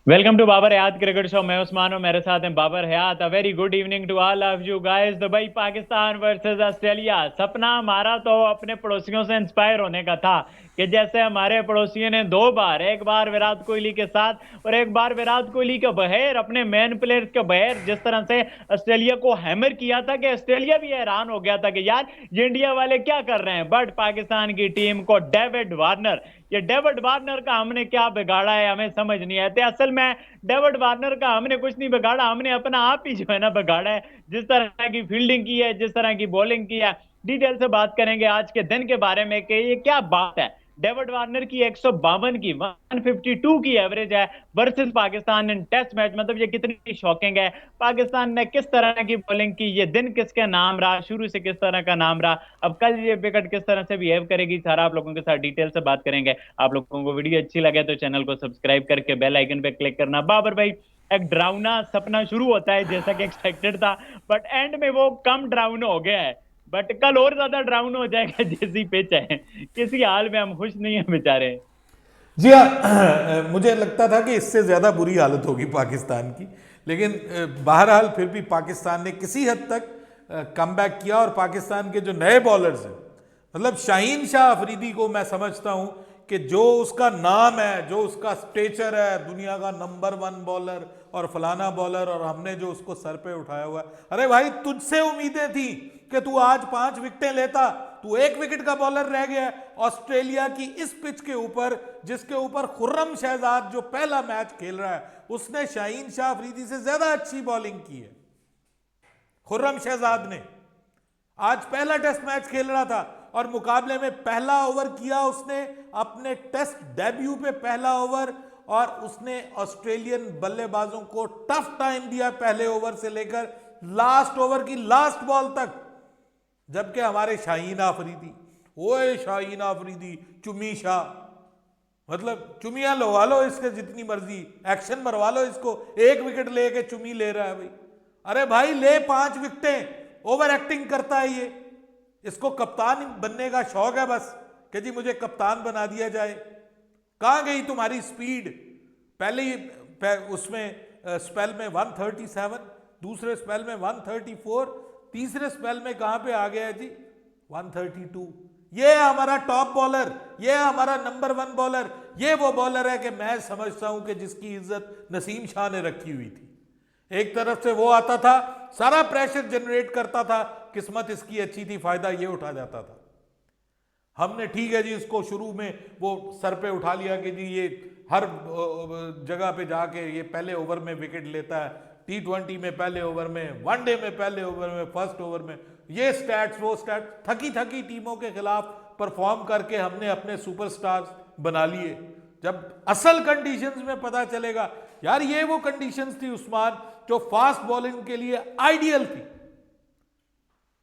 Welcome to Babar Hayat cricket show. मैं उस्मान हूं, मेरे साथ हैं Babar Hayat. A very good evening to all of you guys. Dubai Pakistan versus Australia. सपना हमारा तो अपने पड़ोसियों से इंस्पायर होने का था कि जैसे हमारे पड़ोसियों ने दो बार, एक बार विराट कोहली के साथ और एक बार विराट कोहली के बगैर, अपने मेन प्लेयर्स के बगैर जिस तरह से ऑस्ट्रेलिया को हैमर किया था कि ऑस्ट्रेलिया भी हैरान हो गया था कि यार ये इंडिया वाले क्या कर रहे हैं। बट पाकिस्तान की टीम को डेविड वार्नर, ये डेविड वार्नर का हमने क्या बिगाड़ा है हमें समझ नहीं आते। असल में डेविड वार्नर का हमने कुछ नहीं बिगाड़ा, हमने अपना आप ही जो है ना बिगाड़ा है। जिस तरह की फील्डिंग की है, जिस तरह की बॉलिंग की है। डिटेल से बात करेंगे आज के दिन के बारे में कि ये क्या बात है। डेविड वार्नर की 152 की 152 की एवरेज है वर्सेस पाकिस्तान इन टेस्ट मैच। मतलब ये कितनी शॉकिंग है। पाकिस्तान ने किस तरह की बॉलिंग की, ये दिन किसके नाम रहा, शुरू से किस तरह का नाम रहा, अब कल ये विकेट किस तरह से बिहेव करेगी, सारा आप लोगों के साथ डिटेल से बात करेंगे। आप लोगों को वीडियो अच्छी लगे तो चैनल को सब्सक्राइब करके बेल आइकन पे क्लिक करना। बाबर भाई, एक डरावना सपना शुरू होता है जैसा कि एक्सपेक्टेड था, बट एंड में वो कम डरावना हो गया है। बट कल और ज्यादा डरावना हो जाएगा जैसी पिच है। किसी हाल में हम खुश नहीं है बेचारे। जी हाँ। मुझे लगता था कि इससे ज़्यादा बुरी हालत होगी पाकिस्तान की, लेकिन बहरहाल फिर भी पाकिस्तान ने किसी हद तक कमबैक किया। और पाकिस्तान के जो नए बॉलर्स हैं, मतलब शाहीन शाह अफरीदी को मैं समझता हूं कि जो उसका नाम है, जो उसका स्टेचर है, दुनिया का नंबर 1 बॉलर और फलाना बॉलर, और हमने जो उसको सर पे उठाया हुआ है। अरे भाई, तुझसे उम्मीदें थी कि तू आज 5 विकेटें लेता, तू 1 विकेट का बॉलर रह गया ऑस्ट्रेलिया की इस पिच के ऊपर, जिसके ऊपर खुर्रम शहजाद जो पहला मैच खेल रहा है, उसने शाहीन शाह अफरीदी से ज्यादा अच्छी बॉलिंग की है। खुर्रम शहजाद ने आज पहला टेस्ट मैच खेल रहा था और मुकाबले में पहला ओवर किया उसने, अपने टेस्ट डेब्यू पे पहला ओवर, और उसने ऑस्ट्रेलियन बल्लेबाजों को टफ टाइम दिया पहले ओवर से लेकर लास्ट ओवर की लास्ट बॉल तक। जबकि हमारे शाहीन अफरीदी, ओए शाहीन अफरीदी, चुमी शाह, मतलब चुमिया लगवा लो इसके जितनी मर्जी, एक्शन मरवा लो इसको, 1 विकेट लेके चुमी ले रहा है भाई। अरे भाई, ले 5 विकेटें। ओवर एक्टिंग करता है ये, इसको कप्तान बनने का शौक है बस, कि जी मुझे कप्तान बना दिया जाए। कहां गई तुम्हारी स्पीड? पहले ही उसमें स्पेल में 137, दूसरे स्पेल में 134, तीसरे स्पेल में कहां पे आ गया है जी? 132। ये है हमारा टॉप बॉलर, ये है हमारा नंबर 1 बॉलर। ये वो बॉलर है कि मैं समझता हूं कि जिसकी इज्जत नसीम शाह ने रखी हुई थी। एक तरफ से वो आता था, सारा प्रेशर जनरेट करता था, किस्मत इसकी अच्छी थी, फायदा ये उठा जाता था। हमने ठीक है जी इसको शुरू में वो सर पे उठा लिया कि जी ये हर जगह पे जाके ये पहले ओवर में विकेट लेता है, T20 में पहले ओवर में, वनडे में पहले ओवर में, फर्स्ट ओवर में, ये स्टैट्स वो स्टैट्स, थकी थकी टीमों के खिलाफ परफॉर्म करके हमने अपने सुपरस्टार्स बना लिए। जब असल कंडीशंस में पता चलेगा यार, ये वो कंडीशंस थी उस्मान जो फास्ट बॉलिंग के लिए आइडियल थी।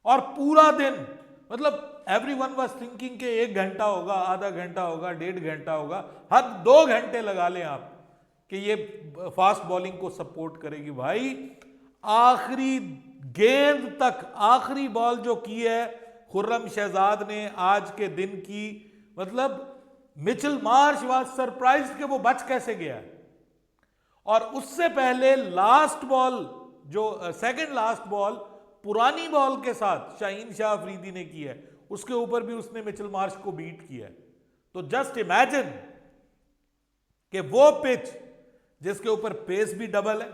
और पूरा दिन, मतलब एवरीवन वाज थिंकिंग कि 1 घंटा होगा, आधा घंटा होगा, 1.5 घंटा होगा, हद 2 घंटे लगा लें आप कि ये फास्ट बॉलिंग को सपोर्ट करेगी। भाई आखिरी गेंद तक, आखिरी बॉल जो की है खुर्रम शहजाद ने आज के दिन की, मतलब मिचेल मार्श वाज सरप्राइज कि वो बच कैसे गया है। और उससे पहले लास्ट बॉल, जो सेकंड लास्ट बॉल पुरानी बॉल के साथ शाहीन शाह अफरीदी ने की है, उसके ऊपर भी उसने मिचेल मार्श को बीट किया है। तो जस्ट इमेजिन कि वो पिच जिसके ऊपर पेस भी डबल है,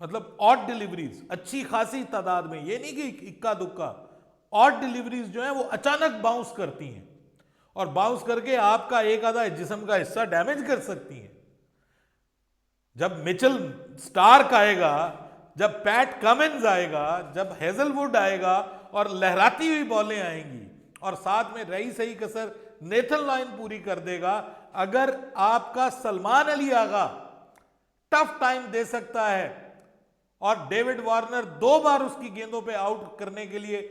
मतलब ऑड डिलीवरीज अच्छी खासी तादाद में, ये नहीं कि इक्का दुक्का, ऑड डिलीवरीज जो है वो अचानक बाउंस करती हैं और बाउंस करके आपका एक आधा जिस्म का हिस्सा डैमेज कर सकती हैं। जब मिचेल स्टार्क आएगा, जब पैट कमिंस आएगा, जब हेजलवुड आएगा और लहराती हुई बॉलें आएंगी, और साथ में रही सही कसर नेथन लाइन पूरी कर देगा, अगर आपका सलमान अली आगा टफ टाइम दे सकता है और डेविड वार्नर 2 बार उसकी गेंदों पे आउट करने के लिए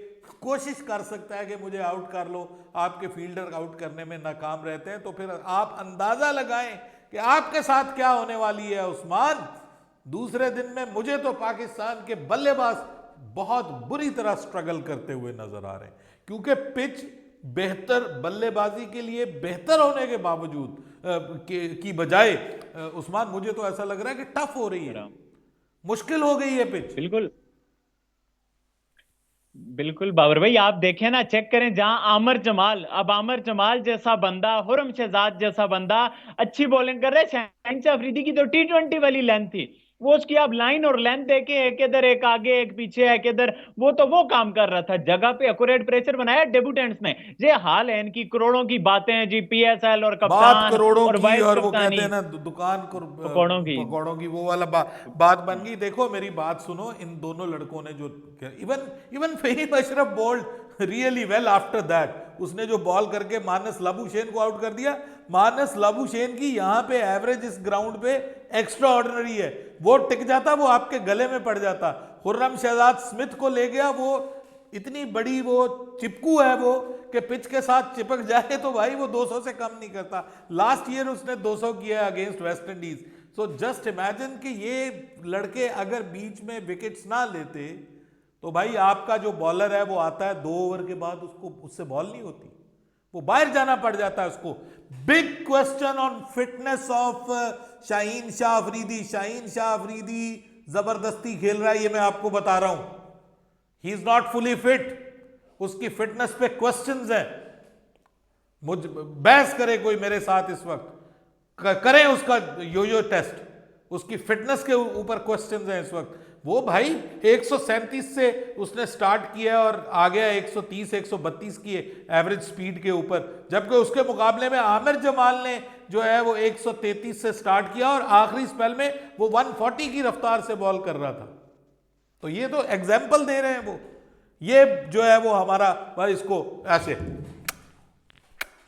कोशिश कर सकता है कि मुझे आउट कर लो, आपके फील्डर आउट करने में नाकाम रहते हैं, तो फिर आप अंदाजा लगाएं कि आपके साथ क्या होने वाली है उस्मान। दूसरे दिन में मुझे तो पाकिस्तान के बल्लेबाज बहुत बुरी तरह स्ट्रगल करते हुए नजर आ रहे हैं, क्योंकि पिच बेहतर बल्लेबाजी के लिए बेहतर होने के बावजूद की बजाय उस्मान, मुझे तो ऐसा लग रहा है कि टफ हो रही है, मुश्किल हो गई है पिच। बिल्कुल बिल्कुल बाबर भाई, आप देखें ना, चेक करें, जहां आमिर जमाल, अब आमिर जमाल जैसा बंदा, हुरम शहजाद जैसा बंदा अच्छी बॉलिंग कर रहे हैं, शहनशाह अफरीदी की तो T20 वाली लेंथ थी, वो उसकी आप लाइन और लेंथ देखे, एक इधर एक आगे एक पीछे एक इधर, वो तो वो काम कर रहा था जगह पे, एक्यूरेट प्रेशर बनाया डेब्यूटेंट्स ने। ये हाल है इनकी, करोड़ों की बातें हैं जी, PSL और बात कप्तान करोड़ों और की, वाइस और वो कहते कप्तानी हैं ना दुकान को पकौड़ों की। पकौड़ों की, वो वाला बात बन गई। देखो मेरी बात सुनो, इन दोनों लड़कों ने जो, even even Fahim Ashraf bowled really well after that. उसने जो बॉल करके मानस लाबुशेन को आउट कर दिया, मानस लाबुशेन की यहाँ पे एवरेज इस ग्राउंड पे एक्स्ट्रा ऑर्डिनरी है, वो टिक जाता, वो आपके गले में पड़ जाता। खुर्रम शहजाद स्मिथ को ले गया, वो इतनी बड़ी वो चिपकू है वो, कि पिच के साथ चिपक जाए तो भाई वो 200 से कम नहीं करता। लास्ट ईयर उसने 200 किया against West Indies. So just imagine कि ये लड़के अगर बीच में विकेट्स ना लेते तो भाई आपका जो बॉलर है वो आता है 2 ओवर के बाद, उसको उससे बॉल नहीं होती, वो बाहर जाना पड़ जाता है उसको। Big question on fitness of Shaheen Shah Afridi. Shaheen Shah Afridi जबरदस्ती खेल रहा है, ये मैं आपको बता रहा हूं। He is not fully fit, उसकी फिटनेस पे क्वेश्चंस है। मुझ बहस करे कोई मेरे साथ इस वक्त, करें उसका यो टेस्ट, उसकी फिटनेस के ऊपर क्वेश्चंस हैं इस वक्त। वो भाई 137 से उसने स्टार्ट किया और आ गया 130 132 की एवरेज स्पीड के ऊपर, जबकि उसके मुकाबले में आमिर जमाल ने जो है वो 133 से स्टार्ट किया और आखिरी स्पेल में वो 140 की रफ्तार से बॉल कर रहा था। तो ये तो एग्जाम्पल दे रहे हैं वो, ये जो है वो हमारा भाई, इसको ऐसे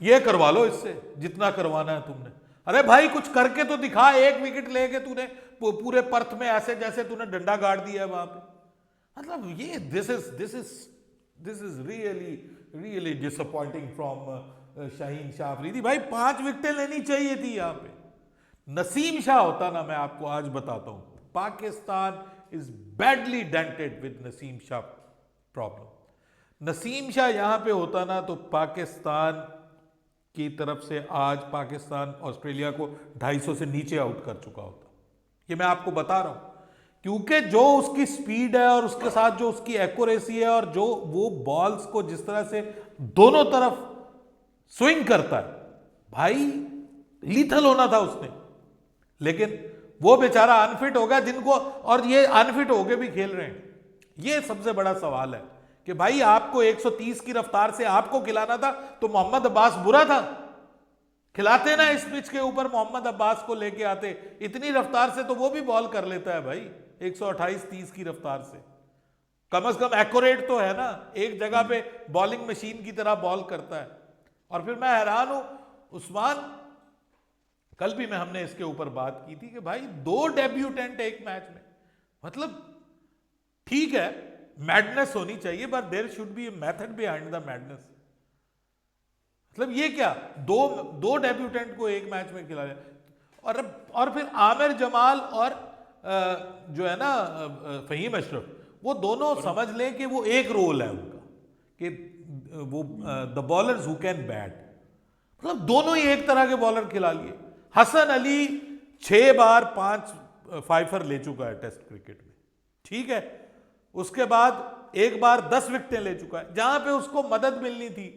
ये करवा लो इससे जितना करवाना है तुमने। अरे भाई कुछ करके तो दिखा, एक विकेट लेके तूने पूरे पर्थ में ऐसे जैसे तूने डंडा गाड़ दिया वहां पे। मतलब ये this is really really disappointing from Shaheen Shah Afridi. भाई 5 विकेटें लेनी चाहिए थी यहां पे। नसीम शाह होता ना, मैं आपको आज बताता हूं, Pakistan is badly dented with Naseem Shah problem. Naseem Shah यहां पे होता ना तो पाकिस्तान की तरफ से आज पाकिस्तान ऑस्ट्रेलिया को 250 से नीचे आउट कर चुका होता। ये मैं आपको बता रहा हूं, क्योंकि जो उसकी स्पीड है और उसके साथ जो उसकी एक्यूरेसी है और जो वो बॉल्स को जिस तरह से दोनों तरफ स्विंग करता है, भाई लीथल होना था उसने। लेकिन वो बेचारा अनफिट हो गया, जिनको, और ये अनफिट होके भी खेल रहे हैं। ये सबसे बड़ा सवाल है कि भाई आपको 130 की रफ्तार से आपको खिलाना था तो मोहम्मद अब्बास बुरा था, खिलाते ना इस पिच के ऊपर, मोहम्मद अब्बास को लेके आते, इतनी रफ्तार से तो वो भी बॉल कर लेता है भाई, 128-30 की रफ्तार से कम से कम एक्यूरेट तो है ना, एक जगह पे बॉलिंग मशीन की तरह बॉल करता है। और फिर मैं हैरान हूं उस्मान, कल भी मैं हमने इसके ऊपर बात की थी कि भाई 2 डेब्यूटेंट एक मैच में, मतलब ठीक है मैडनेस होनी चाहिए, but there should be a method behind the madness. मतलब ये क्या, दो डेब्यूटेंट को एक मैच में खिलाया। और फिर आमिर जमाल और जो है ना फहीम अशरफ, वो दोनों समझ लें कि वो एक रोल है उनका, कि वो the bowlers who can bat, मतलब दोनों ही एक तरह के बॉलर खिला लिए। हसन अली 6 बार 5 फाइफर ले चुका है टेस्ट क्रिकेट में, ठीक है, उसके बाद एक बार 10 विकेटें ले चुका है। जहां पे उसको मदद मिलनी थी,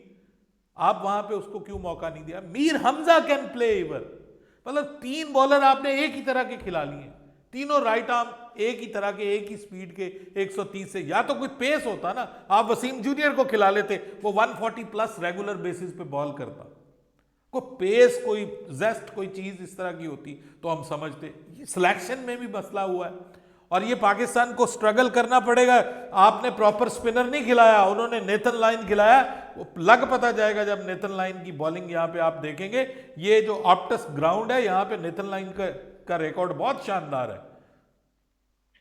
आप वहां पे उसको क्यों मौका नहीं दिया? मीर हमजा कैन प्ले इवर, मतलब 3 बॉलर आपने एक ही तरह के खिला लिए, तीनों राइट आर्म एक ही तरह के, एक ही स्पीड के 130 से। या तो कोई पेस होता ना, आप वसीम जूनियर को खिला लेते, वो 140 प्लस रेगुलर बेसिस पे बॉल करता, कोई पेस, कोई जेस्ट, कोई चीज इस तरह की होती तो हम समझते। सिलेक्शन में भी मसला हुआ है और ये पाकिस्तान को स्ट्रगल करना पड़ेगा। आपने प्रॉपर स्पिनर नहीं खिलाया, उन्होंने नेथन लाइन खिलाया, वो लग पता जाएगा जब नेथन लाइन की बॉलिंग यहाँ पे आप देखेंगे। ये जो ऑप्टस ग्राउंड है यहाँ पे नेथन लाइन का रिकॉर्ड बहुत शानदार है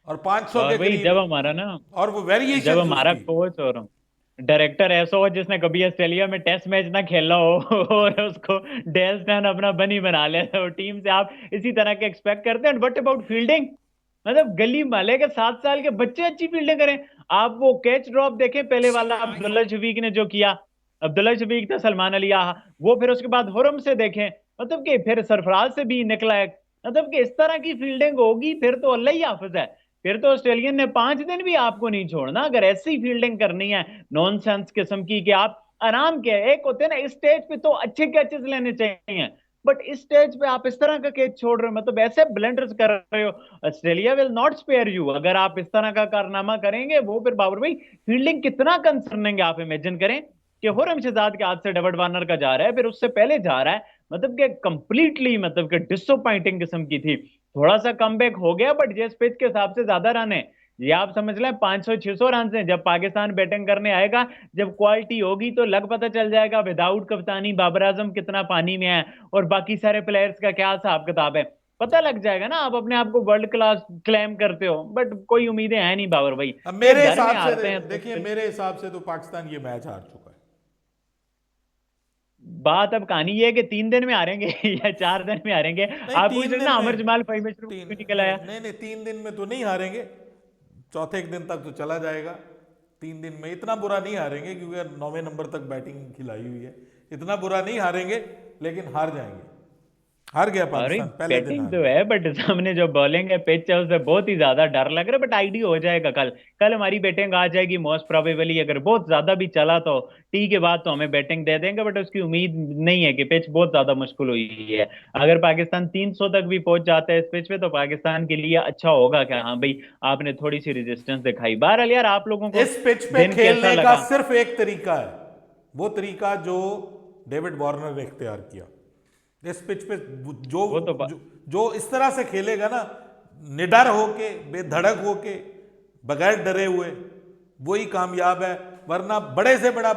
और 500 के करीब, जब हमारा ना, और वो वेरिएशन, जब हमारा कोच और डायरेक्टर ऐसा हो जिसने कभी ऑस्ट्रेलिया में टेस्ट मैच ना खेला हो और उसको डेल स्टैन अपना बनी बना ले, तो टीम से आप इसी तरह के एक्सपेक्ट करते हैं। बट अबाउट फील्डिंग, मतलब गली माले के 7 साल के बच्चे अच्छी फील्डिंग करें। आप वो कैच ड्रॉप देखें पहले वाला, अब्दुल्ला शफीक ने जो किया, अब्दुल्ला शफीक था, सलमान अली आहा, वो फिर उसके बाद हुरम से देखें, मतलब कि फिर सरफराज से भी निकला है। मतलब कि इस तरह की फील्डिंग होगी फिर तो अल्लाह ही हाफिज है। फिर तो ऑस्ट्रेलियन ने 5 दिन भी आपको नहीं छोड़ना अगर ऐसी फील्डिंग करनी है नॉनसेंस किस्म की, कि आप आराम के, एक होते हैं ना इस स्टेज पे तो अच्छे कैचेस लेने चाहिए, बट इस स्टेज पे आप इस तरह का कैच छोड़ रहे हो, मतलब ऐसे ब्लंडर्स कर रहे हो। Australia will not spare you अगर आप इस तरह का कारनामा करेंगे। वो फिर बाबर भाई फील्डिंग कितना कंसर्निंग है, आप इमेजिन करें कि हुरम शहजाद के हाथ से डेविड वार्नर का जा रहा है, फिर उससे पहले जा रहा है, मतलब कि कंप्लीटली, मतलब कि डिसअपॉइंटिंग किस्म की थी। थोड़ा सा कमबैक हो गया, बट जिस पिच के हिसाब से ज्यादा रन है, ये आप समझ लें 500-600 रन से जब पाकिस्तान बैटिंग करने आएगा, जब क्वालिटी होगी तो लग पता चल जाएगा विदाउट कप्तानी बाबर आजम कितना पानी में है और बाकी सारे प्लेयर्स का क्या हिसाब किताब है, पता लग जाएगा ना। आप अपने आप को वर्ल्ड क्लास क्लेम करते हो, बट कोई उम्मीदें हैं नहीं बाबर भाई। अब ये मेरे घर में हिसाब से हारते हैं तो देखिए, मेरे हिसाब से तो पाकिस्तान ये मैच हार चुका है। बात अब कहानी ये है कि 3 दिन में हारेंगे या 4 दिन में हारेंगे। नहीं, आप पूछ तीन रहे दिन ना में, अमर जमाल परमेश्वर तीन क्यों निकल नहीं आया। नहीं नहीं 3 दिन में तो नहीं हारेंगे। चौथे एक दिन तक तो चला जाएगा। 3 दिन में इतना बुरा नहीं हारेंगे क्योंकि 9वें नंबर तक बैटिंग खिलाई हुई है। इतना बुरा नहीं हारेंगे, लेकिन हार जाएंगे। हार गया अरे पाकिस्तान, पहले दिन बैटिंग हार तो गया। है बट सामने जो बॉलिंग है पिच है उससे बहुत ही ज्यादा डर लग रहा है, बट आईडिया हो जाएगा कल। कल हमारी बैटिंग आ जाएगी मोस्ट प्रोबेबली, अगर बहुत ज्यादा भी चला तो टी के बाद तो हमें बैटिंग दे देंगे, बट उसकी उम्मीद नहीं है कि पिच बहुत ज्यादा मुश्किल हुई है। अगर पाकिस्तान 300 तक भी पहुंच जाता है इस पिच पे तो पाकिस्तान के लिए अच्छा होगा क्या, हाँ भाई आपने थोड़ी सी रेजिस्टेंस दिखाई। बहरहाल यार आप लोगों को इस पिच पे दिन कैसा खेलने का लगा। सिर्फ एक तरीका है, वो तरीका जो डेविड वार्नर ने इख्तियार किया। इस पिच पे जो वो तो जो, जो इस तरह से खेलेगा ना, निडर होके, बेधड़क होके, बगैर डरे हुए, वही कामयाब है। वरना बड़े से बड़ा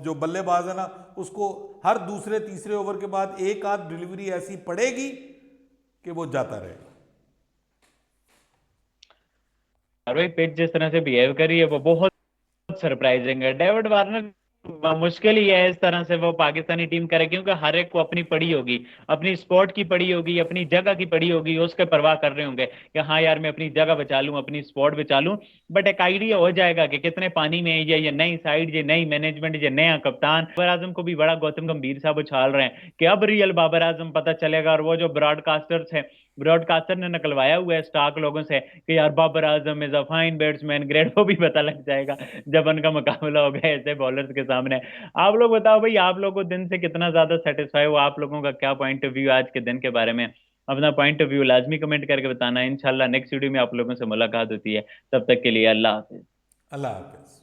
जो बल्लेबाज है ना, उसको हर दूसरे तीसरे ओवर के बाद एक आध डिलीवरी ऐसी पड़ेगी कि वो जाता रहेगा। और भाई पिच जिस तरह से बिहेव करी है वो बहुत सरप्राइजिंग है। डेविड वार्नर मुश्किल ही है इस तरह से वो पाकिस्तानी टीम करे, क्योंकि हर एक को अपनी पड़ी होगी, अपनी स्पॉट की पड़ी होगी, अपनी जगह की पड़ी होगी, उसके परवाह कर रहे होंगे कि हाँ यार मैं अपनी जगह बचा लूं, अपनी स्पॉट बचा लूं। बट एक आइडिया हो जाएगा कि कितने पानी में है, ये नई साइड, ये नई मैनेजमेंट, ये नया कप्तान। बाबर आजम को भी बड़ा गौतम गंभीर साहब उछाल रहे हैं कि अब रियल बाबर आजम पता चलेगा। और वो जो ब्रॉडकास्टर्स है, ब्रॉडकास्टर ने निकलवाया हुआ है स्टाक लोगों से कि यार Babar Azam is a fine batsman great, वो भी पता लग जाएगा जब उनका मुकाबला होगा ऐसे बॉलर्स के सामने। आप लोग बताओ भाई, आप लोगों को दिन से कितना ज्यादा सेटिस्फाई हो, आप लोगों का क्या पॉइंट ऑफ व्यू आज के दिन के बारे में। अपना पॉइंट ऑफ व्यू लाजमी कमेंट करके बताना। इंशाल्लाह नेक्स्ट वीडियो में आप लोगों से मुलाकात होती है, तब तक के लिए अल्लाह हाफिज। अल्लाह हाफिज।